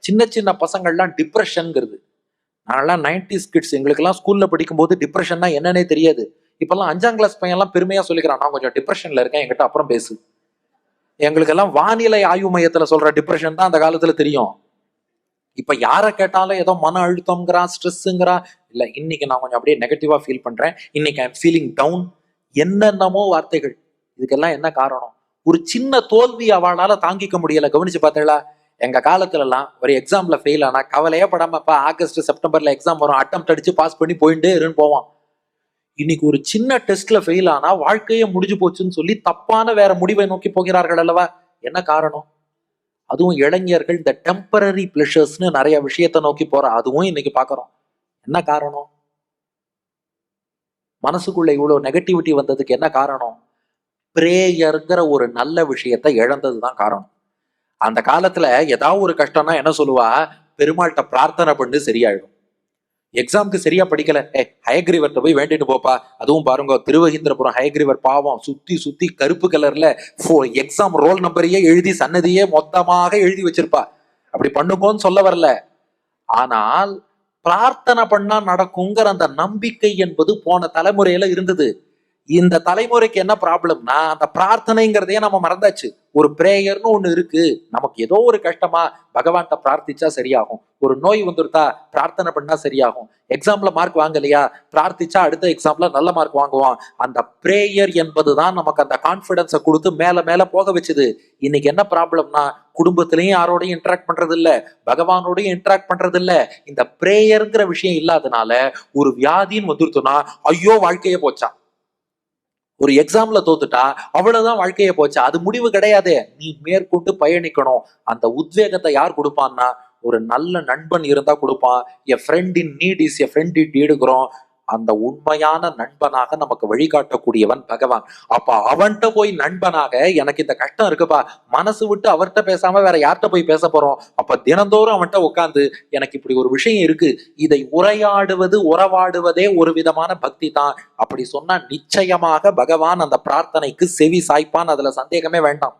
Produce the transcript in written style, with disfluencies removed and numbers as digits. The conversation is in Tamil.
சின்ன சின்ன பசங்கள்லாம் டிப்ரெஷன்ங்கிறது. நாங்கெல்லாம் 90s கிட்ஸ், எங்களுக்கெல்லாம் ஸ்கூல்ல படிக்கும்போது டிப்ரெஷன்னா என்னன்னே தெரியாது. இப்பெல்லாம் 5ஆம் கிளாஸ் பையன்லாம் பெருமையா சொல்லிக்கிறான், நான் கொஞ்சம் டிப்ரெஷன்ல இருக்கேன், என்கிட்ட அப்புறம் பேசு. எங்களுக்கெல்லாம் வானிலை ஆய்வு மையத்துல சொல்ற டிப்ரெஷன் தான் அந்த காலத்துல தெரியும். இப்ப யார கேட்டாலும் ஏதோ மன அழுத்தம்ங்கிறான், ஸ்ட்ரெஸ்ஸுங்கிறான். இல்ல, இன்னைக்கு நான் கொஞ்சம் அப்படியே நெகட்டிவா ஃபீல் பண்றேன், இன்னைக்கு ஐ எம் ஃபீலிங் டவுன், என்னென்னமோ வார்த்தைகள். இதுக்கெல்லாம் என்ன காரணம்? ஒரு சின்ன தோல்வி அவளால தாங்கிக்க முடியல. கவனிச்சு பார்த்தீங்களா? எங்க காலத்துல எல்லாம் ஒரு எக்ஸாம்ல ஃபெயில் ஆனா கவலையே படாமப்பா, ஆகஸ்ட் செப்டம்பர்ல எக்ஸாம் வரும், அட்டம் அடிச்சு பாஸ் பண்ணி போயிட்டே இருன்னு போவான். இன்னைக்கு ஒரு சின்ன டெஸ்ட்ல ஃபெயில் ஆனா வாழ்க்கையே முடிஞ்சு போச்சுன்னு சொல்லி தப்பான வேற முடிவை நோக்கி போகிறார்கள் அல்லவா? என்ன காரணம்? அதுவும் இளைஞர்கள் இந்த டெம்பரரி பிளஷர்ஸ்னு நிறைய விஷயத்தை நோக்கி போற, அதுவும் இன்னைக்கு பாக்குறோம். என்ன காரணம்? மனசுக்குள்ள இவ்வளவு நெகட்டிவிட்டி வந்ததுக்கு என்ன காரணம்? பிரேயர்ங்கிற ஒரு நல்ல விஷயத்தை இழந்ததுதான் காரணம். அந்த காலத்துல ஏதாவது ஒரு கஷ்டம்னா என்ன சொல்லுவா? பெருமாள்கிட்ட பிரார்த்தனை பண்ணு, சரியாயிடும். எக்ஸாமுக்கு சரியா படிக்கல, ஹயக்ரீவர்கிட்ட போய் வேண்டிட்டு போப்பா. அதுவும் பாருங்க, திருவகீந்திரபுரம் ஹயக்ரீவர் பாவம், சுத்தி சுத்தி கருப்பு கலர்ல எக்ஸாம் ரோல் நம்பரையே எழுதி சன்னதியே மொத்தமாக எழுதி வச்சிருப்பா. அப்படி பண்ணுங்கன்னு சொல்ல வரல, ஆனால் பிரார்த்தனை பண்ணா நடக்குங்கிற அந்த நம்பிக்கை என்பது போன தலைமுறையில இருந்தது. இந்த தலைமுறைக்கு என்ன ப்ராப்ளம்னா, அந்த பிரார்த்தனைங்கிறதையே நம்ம மறந்தாச்சு. ஒரு பிரேயர்னு ஒண்ணு இருக்கு. நமக்கு ஏதோ ஒரு கஷ்டமா பகவான்கிட்ட பிரார்த்திச்சா சரியாகும். ஒரு நோய் வந்துருத்தா பிரார்த்தனை பண்ணா சரியாகும். எக்ஸாம்ல மார்க் வாங்கலையா, பிரார்த்திச்சா அடுத்த எக்ஸாம்ல நல்ல மார்க் வாங்குவான். அந்த பிரேயர் என்பதுதான் நமக்கு அந்த கான்பிடன்ஸை கொடுத்து மேல மேல போக வச்சுது. இன்னைக்கு என்ன ப்ராப்ளம்னா, குடும்பத்திலையும் யாரோடையும் இன்டராக்ட் பண்றது இல்ல, பகவானோடையும் இன்டராக்ட் பண்றது இல்ல. இந்த பிரேயர்ங்கிற விஷயம் இல்லாதனால ஒரு வியாதின்னு வந்துருத்துனா ஐயோ வாழ்க்கையே போச்சா, ஒரு எக்ஸாம்ல தோத்துட்டா அவ்வளவுதான் வாழ்க்கைய போச்சு, அது முடிவு கிடையாது, நீ மேற்கொண்டு பயணிக்கணும். அந்த உத்வேகத்தை யார் கொடுப்பான்னா, ஒரு நல்ல நண்பன் இருந்தா கொடுப்பான். A friend in need is a friend in டீடுங்கிறோம். அந்த உண்மையான நண்பனாக நமக்கு வழிகாட்டக்கூடியவன் பகவான். அப்ப அவன்கிட்ட போய் நண்பனாக, எனக்கு இந்த கஷ்டம் இருக்குப்பா, மனசு விட்டு அவர்கிட்ட பேசாம வேற யார்கிட்ட போய் பேச போறோம்? அப்ப தினந்தோறும் அவன்கிட்ட உட்கார்ந்து, எனக்கு இப்படி ஒரு விஷயம் இருக்கு, இதை உரையாடுவது உறவாடுவதே ஒரு விதமான பக்தி தான். அப்படி சொன்னா நிச்சயமாக பகவான் அந்த பிரார்த்தனைக்கு செவி சாய்ப்பான், அதுல சந்தேகமே வேண்டாம்.